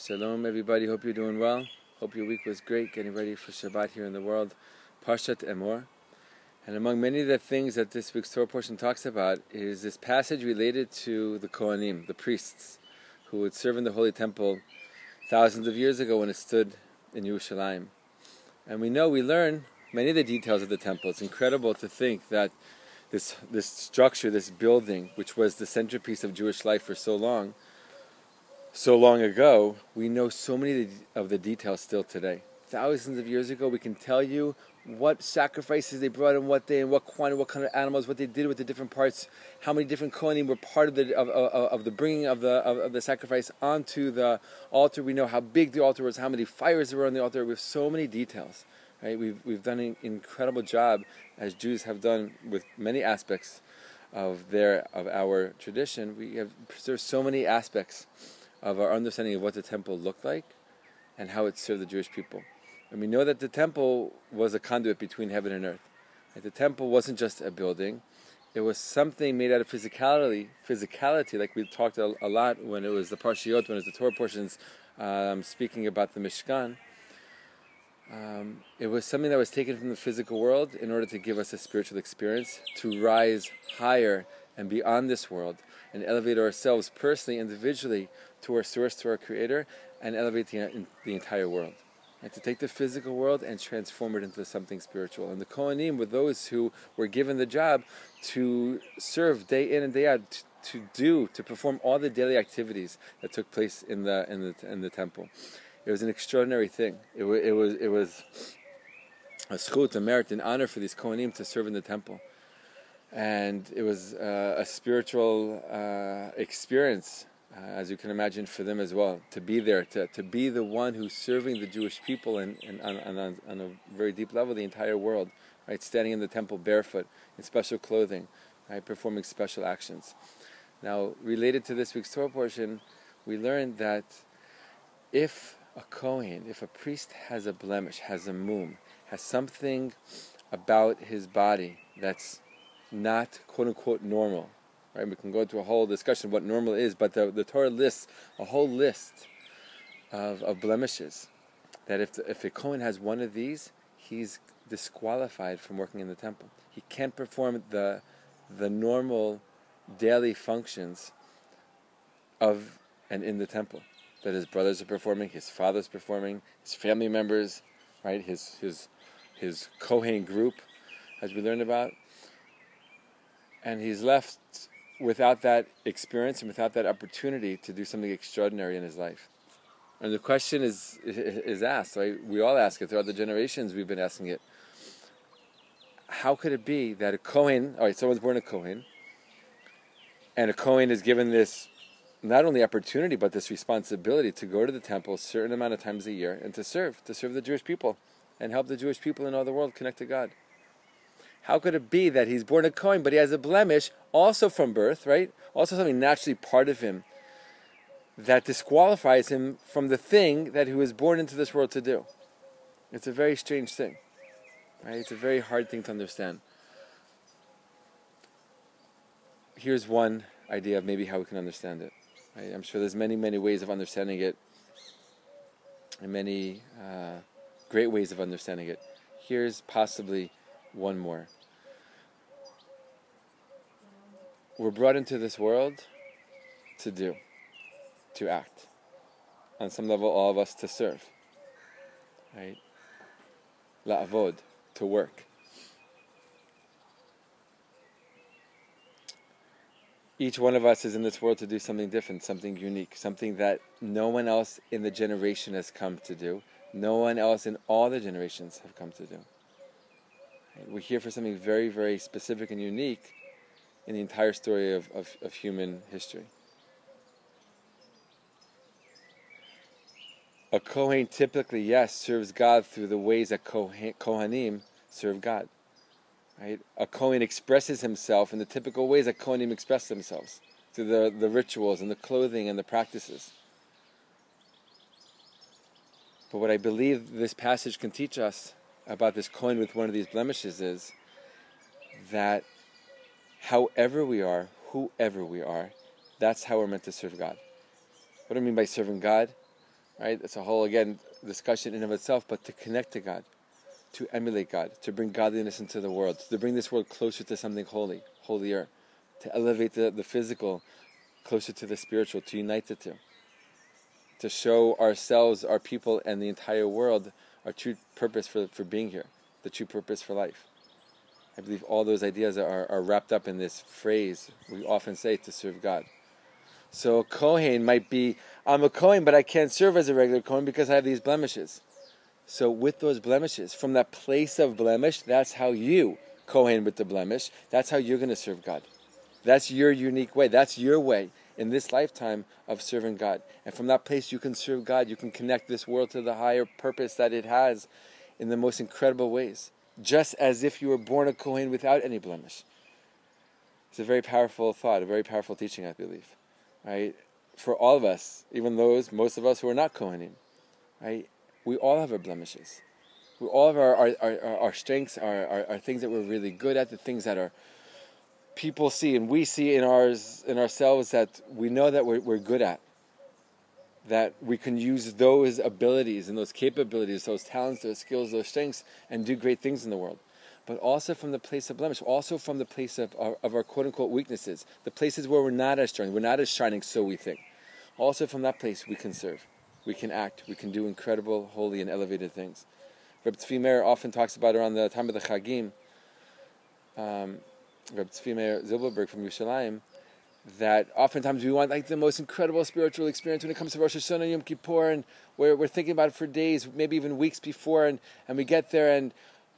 Shalom everybody, hope you're doing well. Hope your week was great, getting ready for Shabbat here in the world. Parshat Emor. And among many of the things that this week's Torah portion talks about is this passage related to the Kohanim, the priests, who would serve in the Holy Temple thousands of years ago when it stood in Yerushalayim. And we learn many of the details of the temple. It's incredible to think that this structure, this building, which was the centerpiece of Jewish life for so long ago, we know so many of the details still today. Thousands of years ago, we can tell you what sacrifices they brought in what day, and what quantity, what kind of animals, what they did with the different parts, how many different kohanim were part of the bringing of the sacrifice onto the altar. We know how big the altar was, how many fires there were on the altar. We have so many details, right? We've done an incredible job, as Jews have done with many aspects of our tradition. We have preserved so many aspects of our understanding of what the temple looked like and how it served the Jewish people. And we know that the temple was a conduit between heaven and earth. Like the temple wasn't just a building, it was something made out of physicality, like we talked a lot when it was the Parshat, when it was the Torah portions speaking about the Mishkan. It was something that was taken from the physical world in order to give us a spiritual experience, to rise higher and beyond this world, and elevate ourselves personally, individually, to our source, to our Creator, and elevate the entire world. And to take the physical world and transform it into something spiritual. And the Kohanim were those who were given the job to serve day in and day out, to perform all the daily activities that took place in the temple. It was an extraordinary thing. It was a schut, a merit, an honor for these Kohanim to serve in the temple. And it was a spiritual experience, as you can imagine, for them as well, to be there, to be the one who's serving the Jewish people and on a very deep level, the entire world, right? Standing in the temple barefoot, in special clothing, right? Performing special actions. Now, related to this week's Torah portion, we learned that if a Kohen, if a priest has a blemish, has a mum, has something about his body that's not quote-unquote normal, right? We can go into a whole discussion of what normal is, but the Torah lists a whole list of blemishes, that if a Kohen has one of these, he's disqualified from working in the temple. He can't perform the normal daily functions of and in the temple that his brothers are performing, his father's performing, his family members, right? His Kohen group, as we learned about. And he's left without that experience and without that opportunity to do something extraordinary in his life. And the question is asked, right? We all ask it throughout the generations. We've been asking it. How could it be that a Kohen, all right, someone's born a Kohen, and a Kohen is given this not only opportunity but this responsibility to go to the temple a certain amount of times a year and to serve the Jewish people and help the Jewish people in all the world connect to God? How could it be that he's born a Kohen, but he has a blemish also from birth, right? Also something naturally part of him that disqualifies him from the thing that he was born into this world to do? It's a very strange thing, right? It's a very hard thing to understand. Here's one idea of maybe how we can understand it. Right? I'm sure there's many, many ways of understanding it, and many great ways of understanding it. Here's possibly one more. We're brought into this world to act. On some level, all of us to serve. Right? La'avod, to work. Each one of us is in this world to do something different, something unique, something that no one else in the generation has come to do. No one else in all the generations have come to do. We're here for something very, very specific and unique in the entire story of human history. A Kohen typically, yes, serves God through the ways that Kohanim serve God. Right? A Kohen expresses himself in the typical ways that Kohanim express themselves, through the rituals and the clothing and the practices. But what I believe this passage can teach us about this Kohen with one of these blemishes is that however we are, whoever we are, that's how we're meant to serve God. What do I mean by serving God? right? It's a whole, again, discussion in of itself, but to connect to God, to emulate God, to bring godliness into the world, to bring this world closer to something holy, holier, to elevate the physical closer to the spiritual, to unite the two, to show ourselves, our people, and the entire world our true purpose for being here, the true purpose for life. I believe all those ideas are wrapped up in this phrase we often say, to serve God. So a Kohen might be, I'm a Kohen, but I can't serve as a regular Kohen because I have these blemishes. So with those blemishes, from that place of blemish, that's how you, Kohen with the blemish, that's how you're going to serve God. That's your unique way. That's your way in this lifetime of serving God. And from that place you can serve God. You can connect this world to the higher purpose that it has in the most incredible ways. Just as if you were born a Kohen without any blemish. It's a very powerful thought, a very powerful teaching, I believe. Right? For all of us, even those, most of us who are not Kohanim, right? We all have our blemishes. We all have our strengths, our things that we're really good at, the things that are people see and we see in ourselves that we know that we're good at, that we can use those abilities and those capabilities, those talents, those skills, those strengths, and do great things in the world. But also from the place of blemish, also from the place of our quote-unquote weaknesses, the places where we're not as strong, we're not as shining, so we think. Also from that place we can serve, we can act, we can do incredible, holy, and elevated things. Reb Tzvi Meir often talks about around the time of the Chagim, Reb Tzvi Meir Zilberberg from Yerushalayim, that oftentimes we want like the most incredible spiritual experience when it comes to Rosh Hashanah and Yom Kippur, and we're thinking about it for days, maybe even weeks before, and we get there and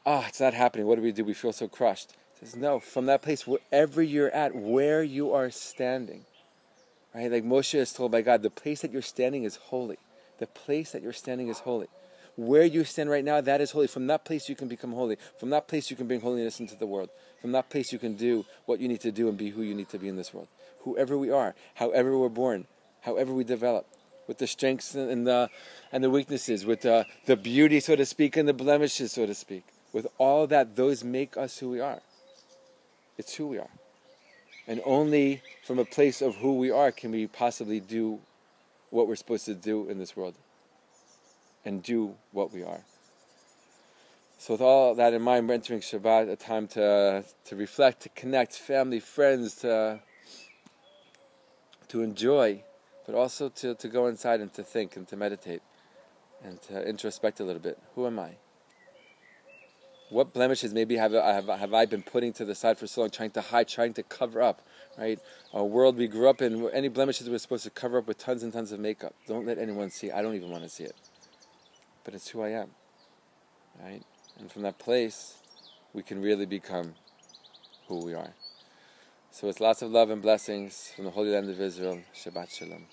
it's not happening. What do? We feel so crushed. He says, no, from that place, wherever you're at, where you are standing, right? Like Moshe is told by God, the place that you're standing is holy. The place that you're standing is holy. Where you stand right now, that is holy. From that place you can become holy. From that place you can bring holiness into the world. From that place you can do what you need to do and be who you need to be in this world. Whoever we are, however we're born, however we develop, with the strengths and the weaknesses, with the beauty, so to speak, and the blemishes, so to speak. With all that, those make us who we are. It's who we are. And only from a place of who we are can we possibly do what we're supposed to do in this world. And do what we are. So with all that in mind, we're entering Shabbat, a time to reflect, to connect, family, friends, to enjoy, but also to go inside and to think and to meditate and to introspect a little bit. Who am I? What blemishes maybe have I been putting to the side for so long, trying to hide, trying to cover up, right? A world we grew up in, any blemishes we're supposed to cover up with tons and tons of makeup. Don't let anyone see. I don't even want to see it. But it's who I am, right? And from that place, we can really become who we are. So it's lots of love and blessings from the Holy Land of Israel. Shabbat Shalom.